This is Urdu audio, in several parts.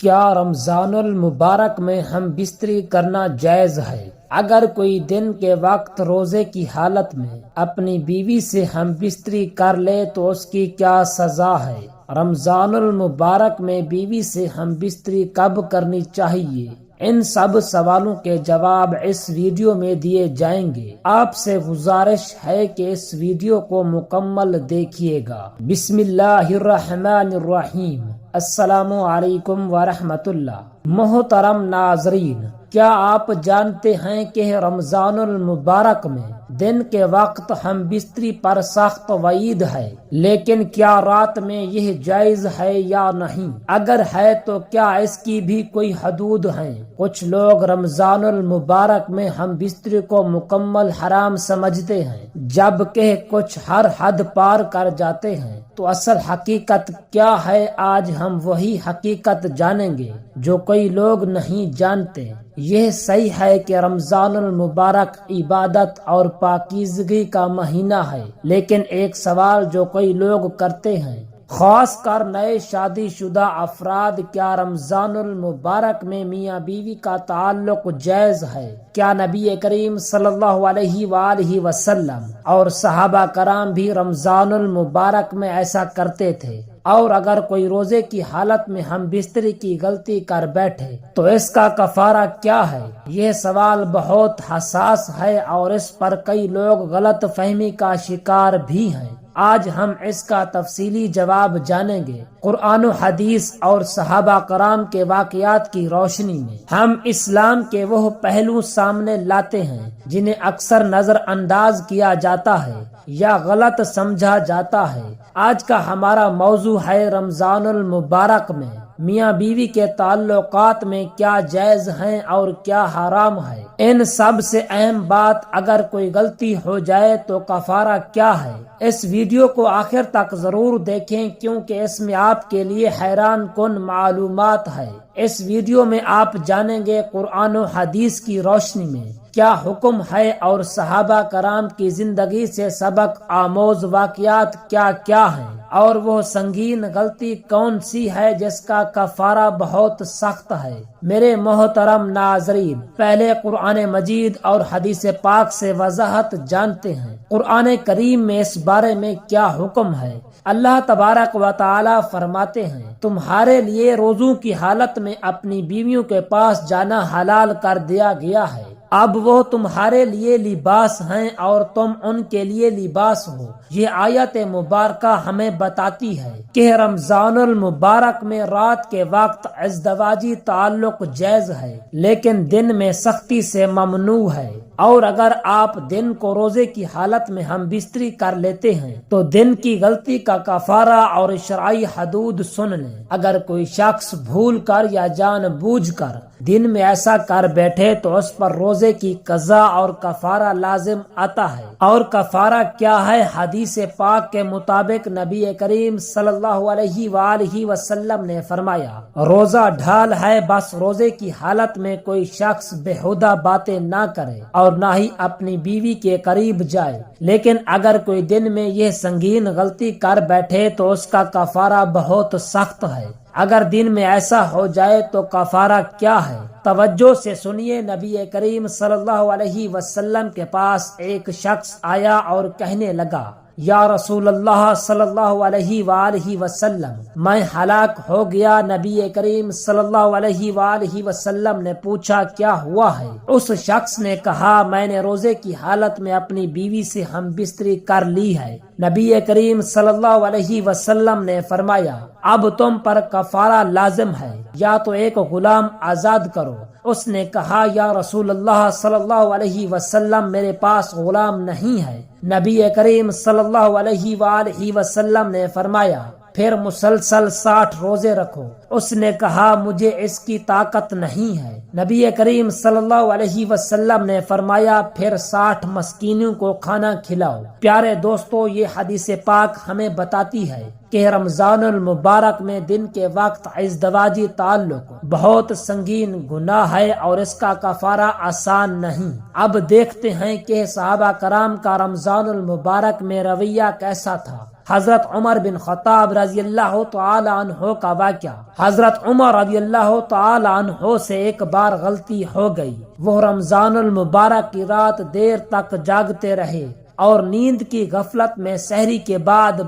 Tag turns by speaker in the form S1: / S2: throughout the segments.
S1: کیا رمضان المبارک میں ہم بستری کرنا جائز ہے؟ اگر کوئی دن کے وقت روزے کی حالت میں اپنی بیوی سے ہم بستری کر لے تو اس کی کیا سزا ہے؟ رمضان المبارک میں بیوی سے ہم بستری کب کرنی چاہیے؟ ان سب سوالوں کے جواب اس ویڈیو میں دیے جائیں گے۔ آپ سے گزارش ہے کہ اس ویڈیو کو مکمل دیکھیے گا۔ بسم اللہ الرحمن الرحیم۔ السلام علیکم ورحمۃ اللہ۔ محترم ناظرین، کیا آپ جانتے ہیں کہ رمضان المبارک میں دن کے وقت ہم بستری پر سخت وعید ہے، لیکن کیا رات میں یہ جائز ہے یا نہیں؟ اگر ہے تو کیا اس کی بھی کوئی حدود ہیں؟ کچھ لوگ رمضان المبارک میں ہم بستری کو مکمل حرام سمجھتے ہیں، جبکہ کچھ ہر حد پار کر جاتے ہیں۔ تو اصل حقیقت کیا ہے؟ آج ہم وہی حقیقت جانیں گے جو کئی لوگ نہیں جانتے۔ یہ صحیح ہے کہ رمضان المبارک عبادت اور پاکیزگی کا مہینہ ہے، لیکن ایک سوال جو کئی لوگ کرتے ہیں، خاص کر نئے شادی شدہ افراد، کیا رمضان المبارک میں میاں بیوی کا تعلق جائز ہے؟ کیا نبی کریم صلی اللہ علیہ وآلہ وسلم اور صحابہ کرام بھی رمضان المبارک میں ایسا کرتے تھے؟ اور اگر کوئی روزے کی حالت میں ہم بستری کی غلطی کر بیٹھے تو اس کا کفارہ کیا ہے؟ یہ سوال بہت حساس ہے اور اس پر کئی لوگ غلط فہمی کا شکار بھی ہیں۔ آج ہم اس کا تفصیلی جواب جانیں گے۔ قرآن و حدیث اور صحابہ کرام کے واقعات کی روشنی میں ہم اسلام کے وہ پہلو سامنے لاتے ہیں جنہیں اکثر نظر انداز کیا جاتا ہے یا غلط سمجھا جاتا ہے۔ آج کا ہمارا موضوع ہے رمضان المبارک میں میاں بیوی کے تعلقات میں کیا جائز ہیں اور کیا حرام ہے۔ ان سب سے اہم بات، اگر کوئی غلطی ہو جائے تو کفارہ کیا ہے۔ اس ویڈیو کو آخر تک ضرور دیکھیں کیونکہ اس میں آپ کے لیے حیران کن معلومات ہے۔ اس ویڈیو میں آپ جانیں گے قرآن و حدیث کی روشنی میں کیا حکم ہے اور صحابہ کرام کی زندگی سے سبق آموز واقعات کیا کیا ہیں، اور وہ سنگین غلطی کون سی ہے جس کا کفارہ بہت سخت ہے۔ میرے محترم ناظرین، پہلے قرآن مجید اور حدیث پاک سے وضاحت جانتے ہیں۔ قرآن کریم میں اس بارے میں کیا حکم ہے؟ اللہ تبارک و تعالی فرماتے ہیں، تمہارے لیے روزوں کی حالت میں اپنی بیویوں کے پاس جانا حلال کر دیا گیا ہے۔ اب وہ تمہارے لیے لباس ہیں اور تم ان کے لیے لباس ہو۔ یہ آیت مبارکہ ہمیں بتاتی ہے کہ رمضان المبارک میں رات کے وقت ازدواجی تعلق جائز ہے، لیکن دن میں سختی سے ممنوع ہے۔ اور اگر آپ دن کو روزے کی حالت میں ہم بستری کر لیتے ہیں تو دن کی غلطی کا کفارہ اور شرعی حدود سن لیں۔ اگر کوئی شخص بھول کر یا جان بوجھ کر دن میں ایسا کر بیٹھے تو اس پر روزے کی قضا اور کفارہ لازم آتا ہے۔ اور کفارہ کیا ہے؟ حدیث پاک کے مطابق نبی کریم صلی اللہ علیہ وآلہ وسلم نے فرمایا، روزہ ڈھال ہے، بس روزے کی حالت میں کوئی شخص بےہودہ باتیں نہ کرے اور نہ ہی اپنی بیوی کے قریب جائے۔ لیکن اگر کوئی دن میں یہ سنگین غلطی کر بیٹھے تو اس کا کفارہ بہت سخت ہے۔ اگر دن میں ایسا ہو جائے تو کفارہ کیا ہے؟ توجہ سے سنیے۔ نبی کریم صلی اللہ علیہ وسلم کے پاس ایک شخص آیا اور کہنے لگا، یا رسول اللہ صلی اللہ علیہ وآلہ وسلم، میں ہلاک ہو گیا۔ نبی کریم صلی اللہ علیہ وآلہ وسلم نے پوچھا، کیا ہوا ہے؟ اس شخص نے کہا، میں نے روزے کی حالت میں اپنی بیوی سے ہم بستری کر لی ہے۔ نبی کریم صلی اللہ علیہ وسلم نے فرمایا، اب تم پر کفارہ لازم ہے، یا تو ایک غلام آزاد کرو۔ اس نے کہا، یا رسول اللہ صلی اللہ علیہ وسلم، میرے پاس غلام نہیں ہے۔ نبی کریم صلی اللہ علیہ وآلہ وسلم نے فرمایا، پھر مسلسل 60 روزے رکھو۔ اس نے کہا، مجھے اس کی طاقت نہیں ہے۔ نبی کریم صلی اللہ علیہ وسلم نے فرمایا، پھر 60 مسکینوں کو کھانا کھلاؤ۔ پیارے دوستو، یہ حدیث پاک ہمیں بتاتی ہے کہ رمضان المبارک میں دن کے وقت ازدواجی تعلق بہت سنگین گناہ ہے اور اس کا کفارہ آسان نہیں۔ اب دیکھتے ہیں کہ صحابہ کرام کا رمضان المبارک میں رویہ کیسا تھا۔ حضرت عمر بن خطاب رضی اللہ تعالی عنہ کا واقعہ۔ حضرت عمر رضی اللہ تعالی عنہ سے ایک بار غلطی ہو گئی، وہ رمضان المبارک کی رات دیر تک جاگتے رہے اور نیند کی غفلت میں سحری کے بعد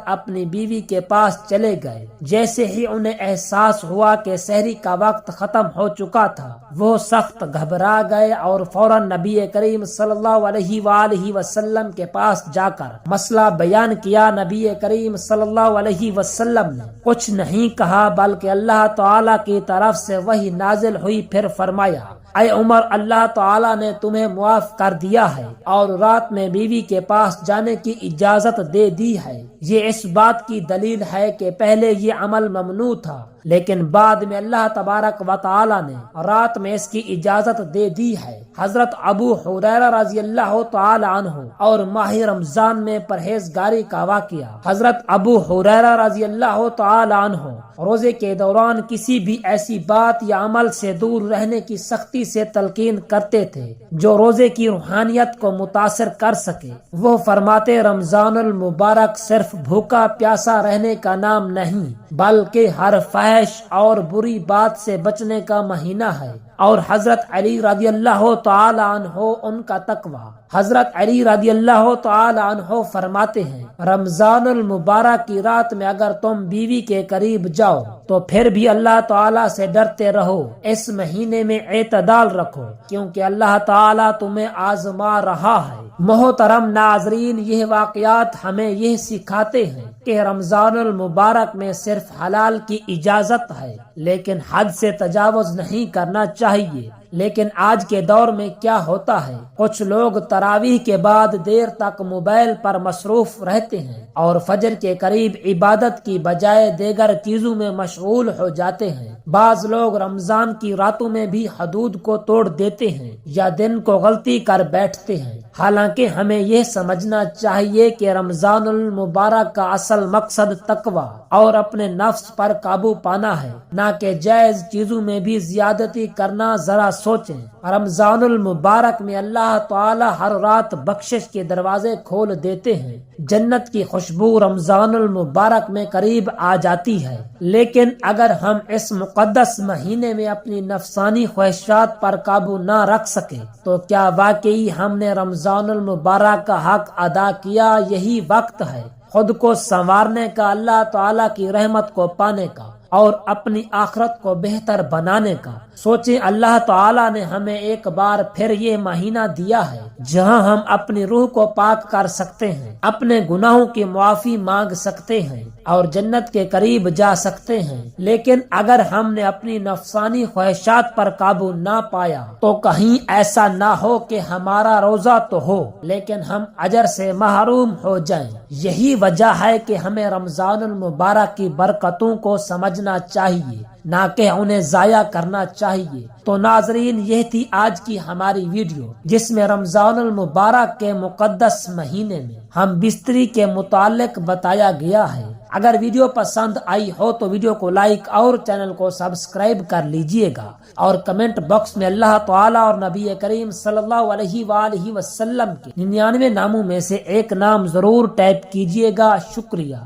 S1: اپنی بیوی کے پاس چلے گئے۔ جیسے ہی انہیں احساس ہوا کہ سحری کا وقت ختم ہو چکا تھا، وہ سخت گھبرا گئے اور فوراً نبی کریم صلی اللہ علیہ وآلہ وسلم کے پاس جا کر مسئلہ بیان کیا۔ نبی کریم صلی اللہ علیہ وسلم نے کچھ نہیں کہا بلکہ اللہ تعالی کی طرف سے وحی نازل ہوئی، پھر فرمایا، اے عمر، اللہ تعالیٰ نے تمہیں معاف کر دیا ہے اور رات میں بیوی کے پاس جانے کی اجازت دے دی ہے۔ یہ اس بات کی دلیل ہے کہ پہلے یہ عمل ممنوع تھا، لیکن بعد میں اللہ تبارک و تعالی نے رات میں اس کی اجازت دے دی ہے۔ حضرت ابو ہریرہ رضی اللہ تعالی عنہ اور ماہ رمضان میں پرہیزگاری کا واقعہ۔ حضرت ابو ہریرہ رضی اللہ تعالی عنہ روزے کے دوران کسی بھی ایسی بات یا عمل سے دور رہنے کی سختی سے تلقین کرتے تھے جو روزے کی روحانیت کو متاثر کر سکے۔ وہ فرماتے، رمضان المبارک صرف بھوکا پیاسا رہنے کا نام نہیں بلکہ ہر فحش اور بری بات سے بچنے کا مہینہ ہے۔ اور حضرت علی رضی اللہ تعالی عنہ ان کا تقویٰ۔ حضرت علی رضی اللہ تعالی عنہ فرماتے ہیں، رمضان المبارک کی رات میں اگر تم بیوی کے قریب جاؤ تو پھر بھی اللہ تعالی سے ڈرتے رہو، اس مہینے میں اعتدال رکھو کیونکہ اللہ تعالی تمہیں آزما رہا ہے۔ محترم ناظرین، یہ واقعات ہمیں یہ سکھاتے ہیں کہ رمضان المبارک میں صرف حلال کی اجازت ہے لیکن حد سے تجاوز نہیں کرنا چاہیے۔ لیکن آج کے دور میں کیا ہوتا ہے، کچھ لوگ تراویح کے بعد دیر تک موبائل پر مصروف رہتے ہیں اور فجر کے قریب عبادت کی بجائے دیگر چیزوں میں مشغول ہو جاتے ہیں۔ بعض لوگ رمضان کی راتوں میں بھی حدود کو توڑ دیتے ہیں یا دن کو غلطی کر بیٹھتے ہیں۔ حالانکہ ہمیں یہ سمجھنا چاہیے کہ رمضان المبارک کا اصل مقصد تقویٰ اور اپنے نفس پر قابو پانا ہے، نہ کہ جائز چیزوں میں بھی زیادتی کرنا۔ ذرا سوچیں، رمضان المبارک میں اللہ تعالی ہر رات بخشش کے دروازے کھول دیتے ہیں، جنت کی خوشبو رمضان المبارک میں قریب آ جاتی ہے۔ لیکن اگر ہم اس مقدس مہینے میں اپنی نفسانی خواہشات پر قابو نہ رکھ سکے تو کیا واقعی ہم نے رمضان المبارک کا حق ادا کیا؟ یہی وقت ہے خود کو سنوارنے کا، اللہ تعالی کی رحمت کو پانے کا اور اپنی آخرت کو بہتر بنانے کا۔ سوچیں، اللہ تعالیٰ نے ہمیں ایک بار پھر یہ مہینہ دیا ہے جہاں ہم اپنی روح کو پاک کر سکتے ہیں، اپنے گناہوں کی معافی مانگ سکتے ہیں اور جنت کے قریب جا سکتے ہیں۔ لیکن اگر ہم نے اپنی نفسانی خواہشات پر قابو نہ پایا تو کہیں ایسا نہ ہو کہ ہمارا روزہ تو ہو لیکن ہم اجر سے محروم ہو جائیں۔ یہی وجہ ہے کہ ہمیں رمضان المبارک کی برکتوں کو سمجھنا چاہیے، نہ کہ انہیں ضائع کرنا چاہیے۔ تو ناظرین، یہ تھی آج کی ہماری ویڈیو جس میں رمضان المبارک کے مقدس مہینے میں ہم بستری کے متعلق بتایا گیا ہے۔ اگر ویڈیو پسند آئی ہو تو ویڈیو کو لائک اور چینل کو سبسکرائب کر لیجئے گا اور کمنٹ باکس میں اللہ تعالی اور نبی کریم صلی اللہ علیہ وآلہ وسلم کے 99 ناموں میں سے ایک نام ضرور ٹائپ کیجئے گا۔ شکریہ۔